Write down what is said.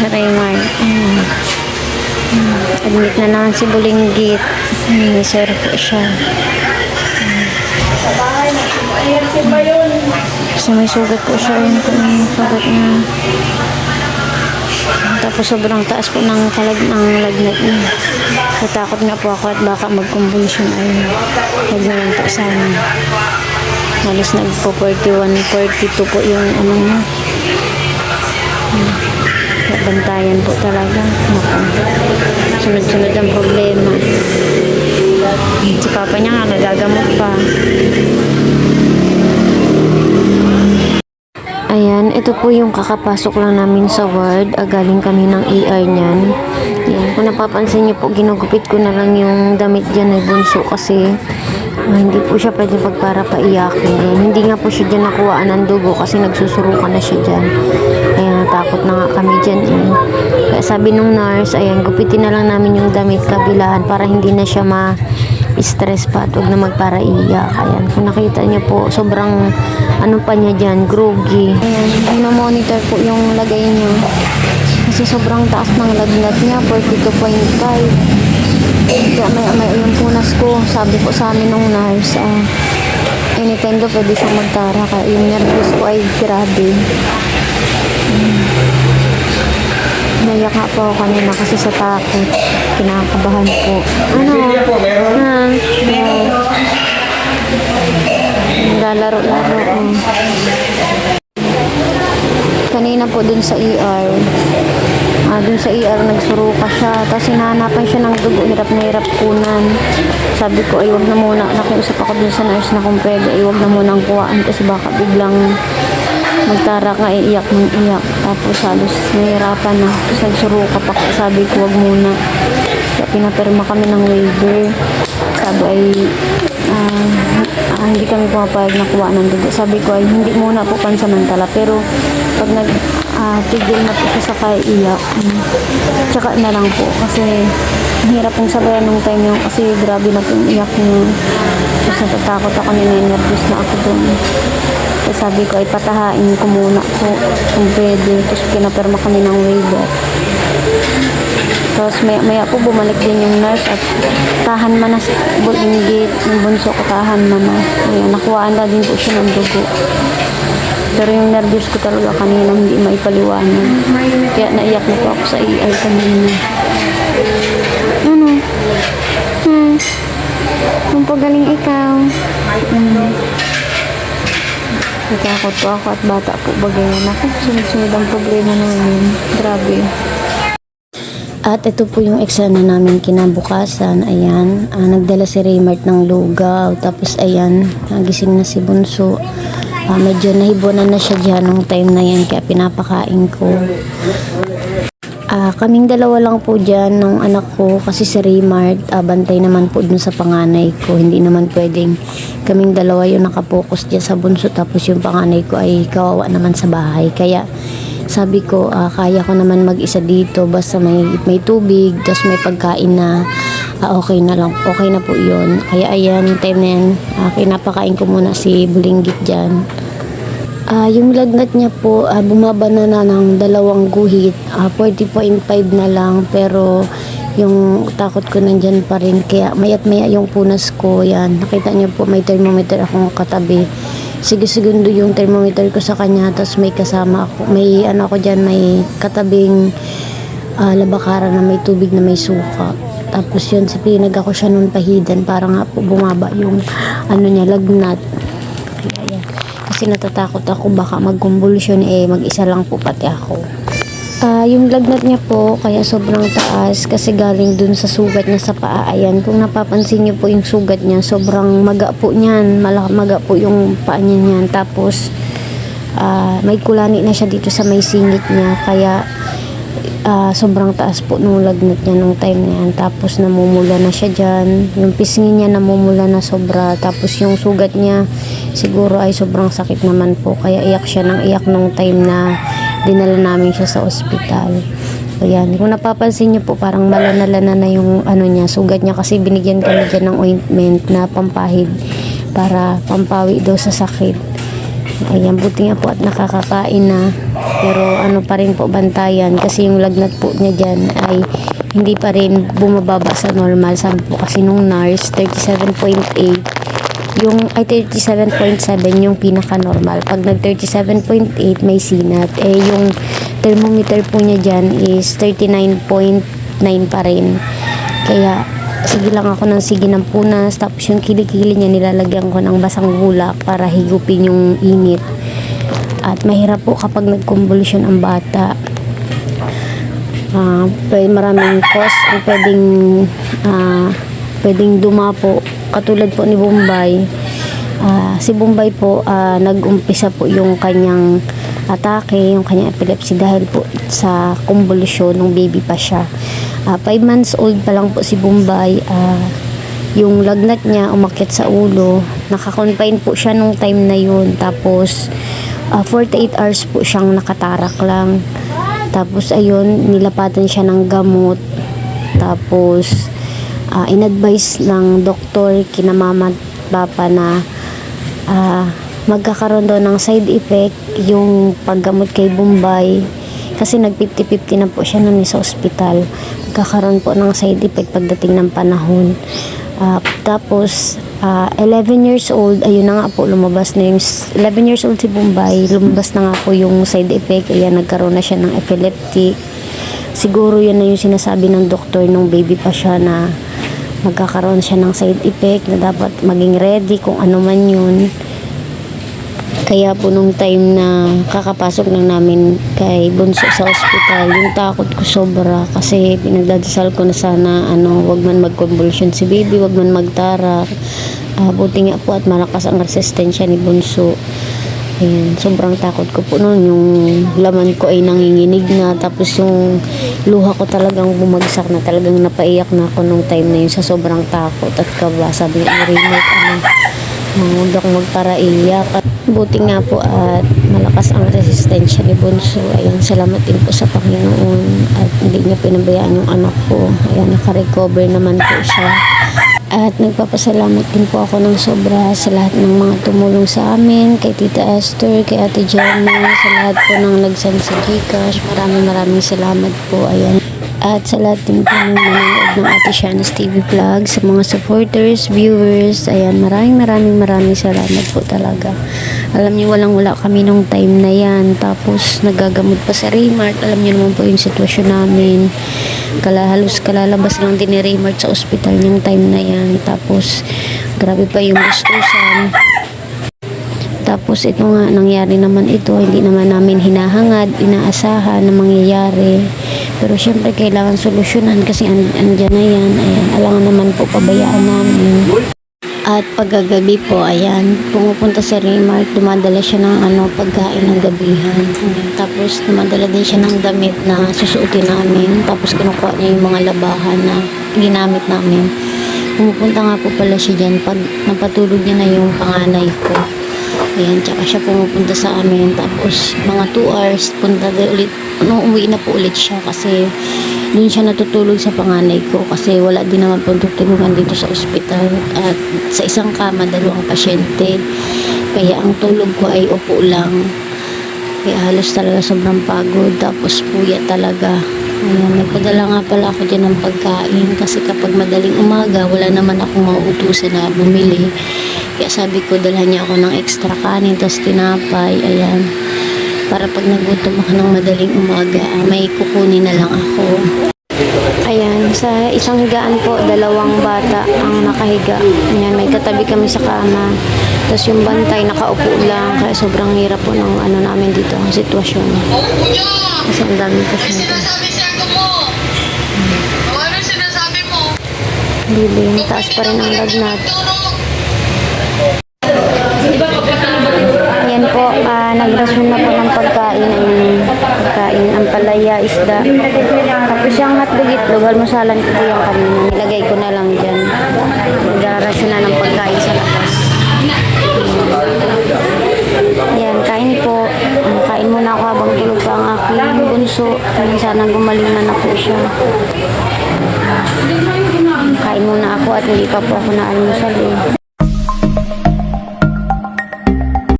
Sa Raymar. Admit na naman si Bulinggit. May sir po siya. Kasi may sugat po siya. Yun po yung sugat niya. Tapos sobrang taas po ng lagnat niya. Natakot nga po ako at baka mag-convulsion ay huwag na lang po sana. Halos nagpo 41, 42 po yung ano niya. Bantayan po talaga. Sunod-sunod ang problema. Si papa niya nga nagagamot pa. Ayan, ito po yung kakapasok lang namin sa ward. Galing kami ng ER niyan. Ayan, kung napapansin niyo po, ginugupit ko na lang yung damit dyan ay bunso kasi hindi po siya pwede pagpara paiyakin. Ayan, hindi nga po siya dyan nakuhaan ng dugo kasi nagsusurukan na siya dyan. Ayan, natakot na nga kami dyan. Ayan. Kaya sabi nung nurse, ayan, gupitin na lang namin yung damit kabilaan para hindi na siya stress pa at huwag na magpara-iyak. Ayan, kung nakita niyo po, sobrang ano pa niya dyan, groggy. Ayan, monitor po yung lagay niya. Kasi sobrang taas ng lagnat niya, 42.5. Kaya may yung punas ko, sabi po sa amin nung nurse, anytime daw pwede siyang magtara. Kaya yung nervous ko ay grabe. Nayak nga po ako kanina kasi sa takot. Kinakabahan po. Ano? Lalaro-laro. Kanina po dun sa ER. Dun sa ER nagsuruka siya. Tapos hinahanapan siya ng dugo. Hirap na hirap kunan. Sabi ko, ay wag na muna. Nakiusap ako dun sa nurse na kung pwede. Ay wag na muna ang kuhaan kasi baka biglang magtara nga iiyak ng iyak. Tapos halos nahihirapan na. Tapos nagsuruka pa. Sabi ko, wag muna. Kaya pinapirma kami ng waiver. Sabi ay hindi kami pumapayag na kuha ng dugo. Sabi ko ay hindi muna po pansamantala. Pero pag tigil na po siya sa kaiiyak, tsaka na lang po. Kasi hirap pong sabayan ng time yung kasi grabe na po yung iyak niya. Tapos natatakot ako, ninenervous na ako dun. Kaya sabi ko ay patahain ko muna po kung pwede. Tapos pinapirma kami ng waiver. Tapos maya po bumalik din yung nurse at tahan man na si Bulinggit, yung bunso ko tahan man na. Ayan, nakuhaan na din po siya ng dugo. Pero yung nervous ko talaga kanina hindi maipaliwanag. Kaya naiyak na po ako sa ER kanina. Ano? Kung pagaling ikaw. Natakot po ako at bata po bagayan ako. Sunod-sunod ang problema namin. Grabe. At ito po yung eksena namin kinabukasan. Ayan, nagdala si Raymart ng lugaw. Tapos ayan, nagising na si Bunso. Medyo nahibunan na siya dyan nung time na yan. Kaya pinapakain ko. Kaming dalawa lang po dyan ng anak ko. Kasi si Raymart, bantay naman po dun sa panganay ko. Hindi naman pwedeng kaming dalawa yung nakapokus dyan sa Bunso. Tapos yung panganay ko ay kawawa naman sa bahay. Kaya sabi ko, kaya ko naman mag-isa dito basta may tubig, tapos may pagkain na okay na lang, okay na po yun. Kaya ayan, time na yan, pinapakain ko muna si Bulinggit dyan. Yung lagnat niya po, bumaba na ng 2 guhit, 40.5 na lang, pero yung takot ko nandyan pa rin, kaya mayat maya yung punas ko, yan, nakita niyo po may thermometer akong katabi. Sige-segundo yung thermometer ko sa kanya, tapos may kasama ako, may ano ako dyan, may katabing labakara na may tubig na may suka. Tapos yun, pinag ako siya nung pahidan para nga po bumaba yung ano niya, lagnat. Kaya, kasi natatakot ako baka mag-convulsion, mag-isa lang po pati ako. Yung lagnat niya po, kaya sobrang taas kasi galing dun sa sugat niya sa paa. Ayan, kung napapansin niyo po yung sugat niya, sobrang maga po niyan. Maga po yung paa niya niyan. Tapos, may kulani na siya dito sa may singit niya. Kaya, sobrang taas po nung lagnat niya nung time na yan. Tapos, namumula na siya dyan. Yung pisngi niya namumula na sobra. Tapos, yung sugat niya, siguro ay sobrang sakit naman po. Kaya, iyak siya ng iyak nung time na dinala namin siya sa ospital. Ayan, kung napapansin niyo po parang malana-lana na yung ano niya, sugat niya kasi binigyan kami dyan ng ointment na pampahid para pampawi daw sa sakit. Ayan, buti nga po at nakakakain na. Pero ano pa rin po bantayan kasi yung lagnat po niya dyan ay hindi pa rin bumababa sa normal. Sabi po kasi nung nurse, 37.8 yung ay 37.7 yung pinaka normal. Pag nag 37.8 may sinat. Yung thermometer po niya dyan is 39.9 pa rin. Kaya sige lang ako ng sige ng punas, tapos yung kilikili niya nilalagyan ko ng basang bulak para higupin yung init. At mahirap po kapag nag-convulsion ang bata. Maraming cause ang pwedeng dumapo, katulad po ni Bombay. Si Bombay po nag-umpisa po yung kanyang atake, yung kanyang epilepsy dahil po sa convulsion nung baby pa siya. 5 months old pa lang po si Bombay. Yung lagnat niya umakyat sa ulo, naka-confine po siya nung time na yun. Tapos 48 hours po siyang nakatarak lang. Tapos ayun, nilapatan siya ng gamot. Tapos in-advise ng doktor kina mama at papa na magkakaroon daw ng side effect yung paggamot kay Bombay. Kasi nag 50-50 na po siya nun sa ospital. Magkakaroon po ng side effect pagdating ng panahon. Tapos 11 years old, ayun na nga po, lumabas na yung 11 years old si Bombay, lumabas na nga po yung side effect. Ayan, nagkaroon na siya ng epileptic. Siguro yun na yung sinasabi ng doktor nung baby pa siya, na magkakaroon siya ng side effect, na dapat maging ready kung ano man yun. Kaya po nung time na kakapasok lang namin kay Bunso sa ospital, yung takot ko sobra kasi pinagdadasal ko na sana wag man mag-convulsion si baby, wag man magtarak. Buti nga po at malakas ang resistensya ni Bunso. Ayan, sobrang takot ko po noon. Yung laman ko ay nanginginig na, tapos yung luha ko talagang bumagsak na, talagang napaiyak na ako nung time na yun sa sobrang takot at kaba. Sabi ni Remote, huwag akong magpara-iyak. Buti nga po at malakas ang resistensya ni Bunso. Ayun, salamat din po sa Panginoon at hindi niya pinabayaan yung anak ko. Ayan, naka-recover naman po siya. At nagpapasalamat din po ako ng sobra sa lahat ng mga tumulong sa amin, kay Tita Esther, kay Ate Jenny, sa lahat po ng nag-send sa Gcash. Maraming salamat po. Ayan. At sa lahat din po ng nanonood ng Ate Shana's TV Vlog, sa mga supporters, viewers, ayan, maraming salamat po talaga. Alam niyo, walang-wala kami nung time na yan. Tapos, nagagamot pa sa Raymart. Alam niyo naman po yung sitwasyon namin. Halos kalalabas lang din ni Raymart sa ospital yung time na yan. Tapos, grabe pa yung gustusan. Tapos ito nga, nangyari naman ito, hindi naman namin hinahangad, inaasahan na mangyayari. Pero syempre kailangan solusyonan kasi andyan na yan. Ayan, alangan naman po pabayaan namin. At pagkagabi po, ayan, pumupunta sa Raymart, dumadala siya ng pagkain ng gabihan. Tapos dumadala din siya ng damit na susuotin namin. Tapos kinukuha niya yung mga labahan na ginamit namin. Pumupunta nga po pala siya dyan pag napatulog niya na yung panganay ko. Ayan, tsaka siya pumupunta sa amin. Tapos mga 2 hours, punta din ulit. Umuwi na po ulit siya kasi doon siya natutulog sa panganay ko kasi wala din naman po tutulungan dito sa ospital. At sa isang kama, 2 pasyente. Kaya ang tulog ko ay upo lang. Kaya halos talaga sobrang pagod. Tapos puyat talaga. Ayan, nagpadala nga pala ako dyan ng pagkain kasi kapag madaling umaga, wala naman akong mauutusan na bumili. Kaya sabi ko, dalhan niya ako ng extra kanin, tapos tinapay, ayan. Para pag nagutom ako ng madaling umaga, may kukunin na lang ako. Ayan, sa isang higaan po, 2 bata ang nakahiga. Ayan, may katabi kami sa kama. Tapos yung bantay, nakaupo lang. Kaya sobrang hirap po ng namin dito, ang sitwasyon. Kasi ang dami po siya. Bibing, taas pa rin ang lagnat. Ayan po, nagrasyon na po ng pagkain. Ang palaya, isda. Tapos yung hotdog, itlog, almusalan ko po yung kanina. Nilagay ko na lang dyan. Nagrasyon na ng pagkain sa labas. Ayan, kain po. Kain muna ako habang tulog pa ang aking bunso. Sana gumaling na po siya. Kain muna ako at hindi pa po ako na almusal.